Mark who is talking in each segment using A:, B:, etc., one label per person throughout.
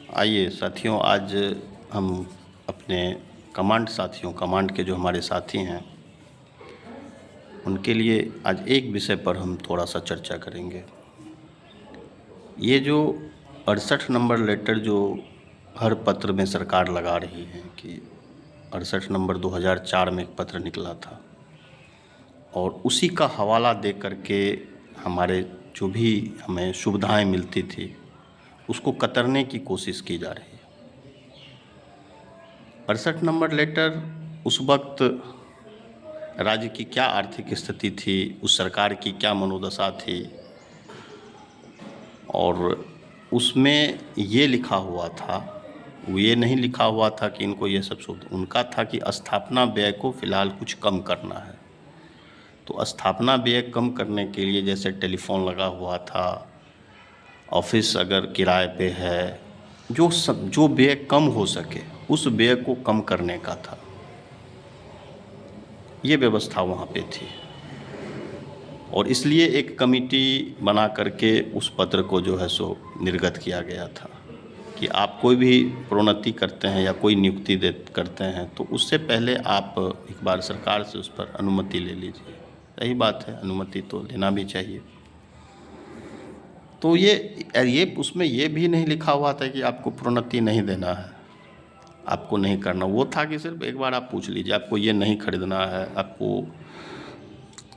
A: आइए साथियों, आज हम अपने कमांड के जो हमारे साथी हैं उनके लिए आज एक विषय पर हम थोड़ा सा चर्चा करेंगे। ये जो 68 नंबर लेटर जो हर पत्र में सरकार लगा रही है कि 68 नंबर 2004 में एक पत्र निकला था और उसी का हवाला दे करके हमारे जो भी हमें सुविधाएं मिलती थी उसको कतरने की कोशिश की जा रही है। 68 नंबर लेटर उस वक्त राज्य की क्या आर्थिक स्थिति थी, उस सरकार की क्या मनोदशा थी, और उसमें ये लिखा हुआ था, वो ये नहीं लिखा हुआ था कि इनको ये सब सुविधा, उनका था कि स्थापना व्यय को फ़िलहाल कुछ कम करना है। तो स्थापना व्यय कम करने के लिए जैसे टेलीफोन लगा हुआ था, ऑफिस अगर किराए पे है, जो व्यय कम हो सके उस व्यय को कम करने का था, ये व्यवस्था वहाँ पे थी। और इसलिए एक कमेटी बना करके उस पत्र को जो है सो निर्गत किया गया था कि आप कोई भी प्रोन्नति करते हैं या कोई नियुक्ति करते हैं तो उससे पहले आप एक बार सरकार से उस पर अनुमति ले लीजिए। सही बात है, अनुमति तो लेना भी चाहिए। तो ये उसमें ये भी नहीं लिखा हुआ था कि आपको प्रोन्नति नहीं देना है, आपको नहीं करना। वो था कि सिर्फ एक बार आप पूछ लीजिए, आपको ये नहीं खरीदना है, आपको।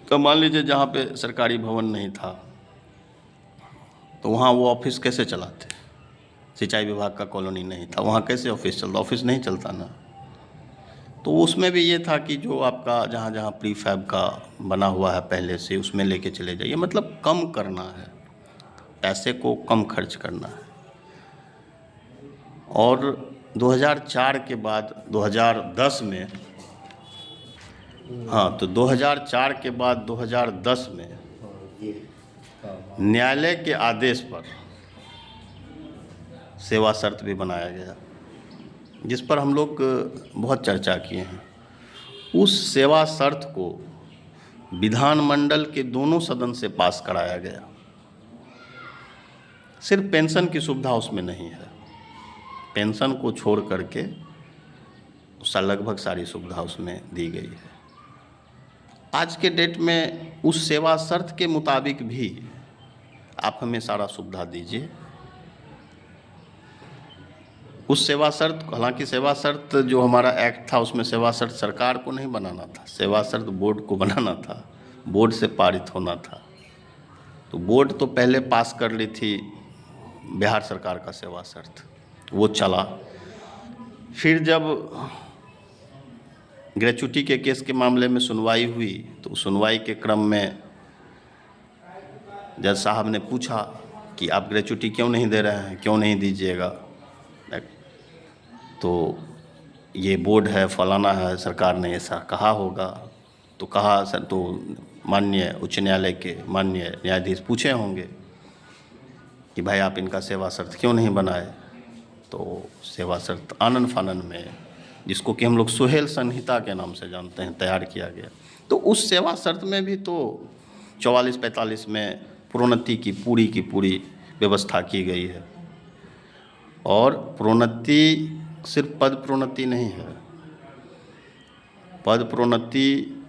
A: तो मान लीजिए जहाँ पे सरकारी भवन नहीं था तो वहाँ वो ऑफिस कैसे चलाते? सिंचाई विभाग का कॉलोनी नहीं था, वहाँ कैसे ऑफिस चलता? ऑफिस नहीं चलता ना। तो उसमें भी ये था कि जो आपका जहाँ जहाँ प्रीफैब का बना हुआ है पहले से, उसमें लेके चले जाइए। मतलब कम करना है, पैसे को कम खर्च करना है। और 2004 के बाद 2010 में, हाँ, तो 2004 के बाद 2010 में न्यायालय के आदेश पर सेवा शर्त भी बनाया गया, जिस पर हम लोग बहुत चर्चा किए हैं। उस सेवा शर्त को विधानमंडल के दोनों सदन से पास कराया गया। सिर्फ पेंशन की सुविधा उसमें नहीं है, पेंशन को छोड़ करके लगभग सारी सुविधा उसमें दी गई है। आज के डेट में उस सेवा शर्त के मुताबिक भी आप हमें सारा सुविधा दीजिए। उस सेवा शर्त, हालांकि सेवा शर्त जो हमारा एक्ट था उसमें सेवा शर्त सरकार को नहीं बनाना था, सेवा शर्त बोर्ड को बनाना था, बोर्ड से पारित होना था। तो बोर्ड तो पहले पास कर ली थी बिहार सरकार का सेवा शर्त, वो चला। फिर जब ग्रेच्युटी के केस के मामले में सुनवाई हुई तो सुनवाई के क्रम में जज साहब ने पूछा कि आप ग्रेच्युटी क्यों नहीं दे रहे हैं, क्यों नहीं दीजिएगा? तो ये बोर्ड है, फलाना है, सरकार ने ऐसा कहा होगा। तो कहा सर, तो माननीय उच्च न्यायालय के माननीय न्यायाधीश पूछे होंगे कि भाई आप इनका सेवा शर्त क्यों नहीं बनाए? तो सेवा शर्त आनन फानन में, जिसको कि हम लोग सुहेल संहिता के नाम से जानते हैं, तैयार किया गया। तो उस सेवा शर्त में भी तो 44-45 में प्रोन्नति की पूरी व्यवस्था की गई है। और प्रोन्नति सिर्फ पद प्रोन्नति नहीं है, पद प्रोन्नति,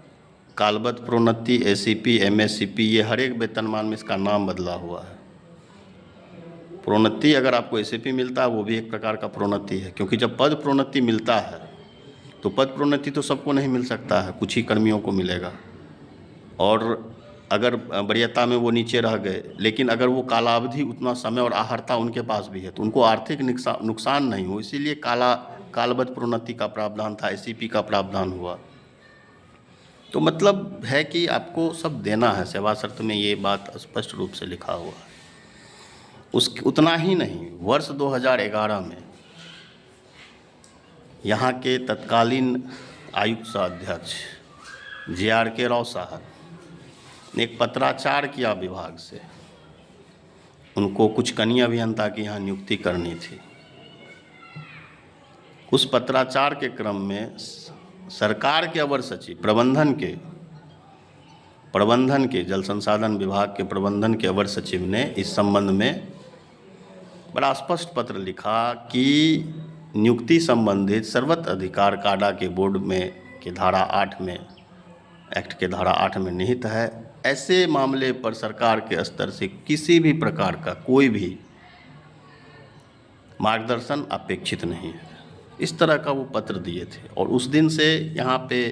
A: कालबद्ध प्रोन्नति, एसीपी, एमएससीपी, ये हर एक वेतनमान में इसका नाम बदला हुआ है। प्रोन्नति अगर आपको एसीपी मिलता है वो भी एक प्रकार का प्रोन्नति है, क्योंकि जब पद प्रोन्नति मिलता है तो पद प्रोन्नति तो सबको नहीं मिल सकता है, कुछ ही कर्मियों को मिलेगा। और अगर वरीयता में वो नीचे रह गए, लेकिन अगर वो कालावधि उतना समय और आहर्ता उनके पास भी है तो उनको आर्थिक नुकसान नहीं हो, इसीलिए कालबद्ध प्रोन्नति का प्रावधान था, एसीपी का प्रावधान हुआ। तो मतलब है कि आपको सब देना है, सेवा शर्त में ये बात स्पष्ट रूप से लिखा हुआ है। उतना ही नहीं, वर्ष 2011 में यहाँ के तत्कालीन आयुक्त अध्यक्ष JRK राव साहब ने एक पत्राचार किया विभाग से, उनको कुछ कनीय अभियंता की यहाँ नियुक्ति करनी थी। उस पत्राचार के क्रम में सरकार के अवर सचिव प्रबंधन के जल संसाधन विभाग के प्रबंधन के अवर सचिव ने इस संबंध में बड़ा स्पष्ट पत्र लिखा कि नियुक्ति संबंधित सर्वोच्च अधिकार काडा के बोर्ड में के धारा 8 में, एक्ट के धारा 8 में निहित है। ऐसे मामले पर सरकार के स्तर से किसी भी प्रकार का कोई भी मार्गदर्शन अपेक्षित नहीं है। इस तरह का वो पत्र दिए थे और उस दिन से यहाँ पे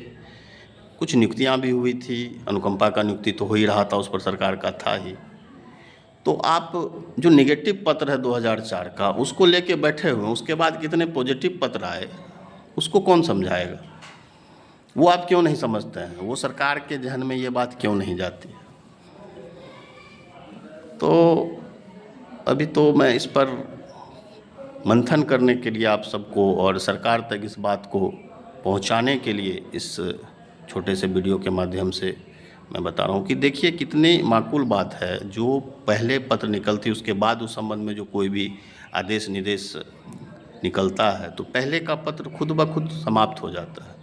A: कुछ नियुक्तियाँ भी हुई थी। अनुकंपा का नियुक्ति तो हो ही रहा था, उस पर सरकार का था ही। तो आप जो नेगेटिव पत्र है 2004 का, उसको लेके बैठे हुए हैं, उसके बाद कितने पॉजिटिव पत्र आए, उसको कौन समझाएगा? वो आप क्यों नहीं समझते हैं? वो सरकार के जहन में ये बात क्यों नहीं जाती? तो अभी तो मैं इस पर मंथन करने के लिए आप सबको और सरकार तक इस बात को पहुंचाने के लिए इस छोटे से वीडियो के माध्यम से मैं बता रहा हूं कि देखिए कितनी माकूल बात है। जो पहले पत्र निकलती उसके बाद उस संबंध में जो कोई भी आदेश निर्देश निकलता है तो पहले का पत्र खुद ब खुद समाप्त हो जाता है।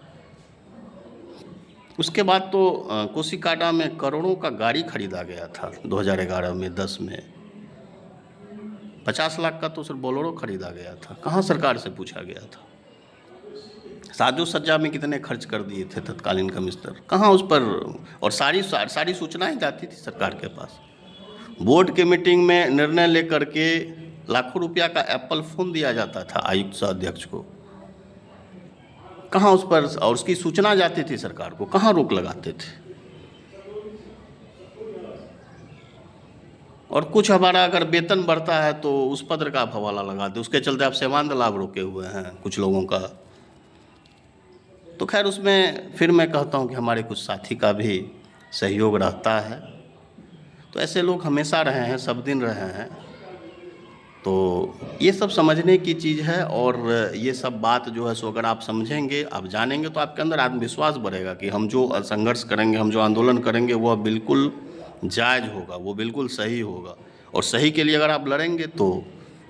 A: उसके बाद तो कोसी कांडा में करोड़ों का गाड़ी खरीदा गया था 2011 में 10 में 50 लाख का तो सिर्फ बोलेरो खरीदा गया था। कहाँ सरकार से पूछा गया था? साजो सज्जा में कितने खर्च कर दिए थे तत्कालीन कमिश्नर, कहाँ उस पर? और सारी सूचनाएं जाती थी सरकार के पास। बोर्ड के मीटिंग में निर्णय लेकर के लाखों रुपया का एप्पल फ़ोन दिया जाता था आयुक्त सह अध्यक्ष को। कहाँ उस पर? और उसकी सूचना जाती थी सरकार को, कहाँ रोक लगाते थे? और कुछ हमारा अगर वेतन बढ़ता है तो उस पत्र का आप हवाला लगा दे, उसके चलते आप सेवांत लाभ रोके हुए हैं कुछ लोगों का। तो खैर उसमें फिर मैं कहता हूं कि हमारे कुछ साथी का भी सहयोग रहता है। तो ऐसे लोग हमेशा रहे हैं, सब दिन रहे हैं। तो ये सब समझने की चीज़ है और ये सब बात जो है सो अगर आप समझेंगे, आप जानेंगे तो आपके अंदर आत्मविश्वास बढ़ेगा कि हम जो संघर्ष करेंगे, हम जो आंदोलन करेंगे वह बिल्कुल जायज़ होगा, वो बिल्कुल सही होगा। और सही के लिए अगर आप लड़ेंगे तो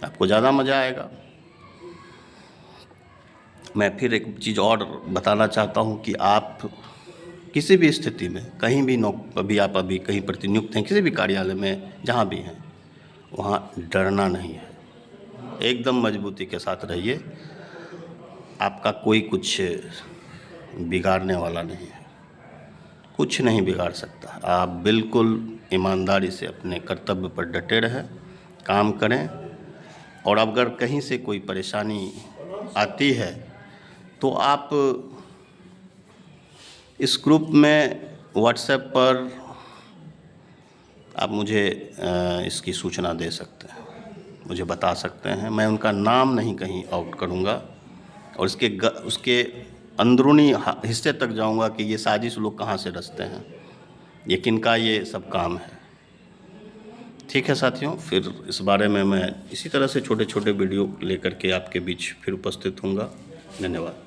A: आपको ज़्यादा मज़ा आएगा। मैं फिर एक चीज़ और बताना चाहता हूँ कि आप किसी भी स्थिति में कहीं भी अभी आप कहीं प्रतिनियुक्त हैं, किसी भी कार्यालय में जहाँ भी हैं, वहाँ डरना नहीं है। एकदम मजबूती के साथ रहिए, आपका कोई कुछ बिगाड़ने वाला नहीं है, कुछ नहीं बिगाड़ सकता। आप बिल्कुल ईमानदारी से अपने कर्तव्य पर डटे रहें, काम करें। और अगर कहीं से कोई परेशानी आती है तो आप इस ग्रुप में व्हाट्सएप पर आप मुझे इसकी सूचना दे सकते हैं, मुझे बता सकते हैं। मैं उनका नाम नहीं कहीं आउट करूँगा और उसके अंदरूनी हिस्से तक जाऊंगा कि ये साजिश लोग कहाँ से रचते हैं, ये किनका ये सब काम है। ठीक है साथियों, फिर इस बारे में मैं इसी तरह से छोटे छोटे वीडियो लेकर के आपके बीच फिर उपस्थित होऊंगा। धन्यवाद।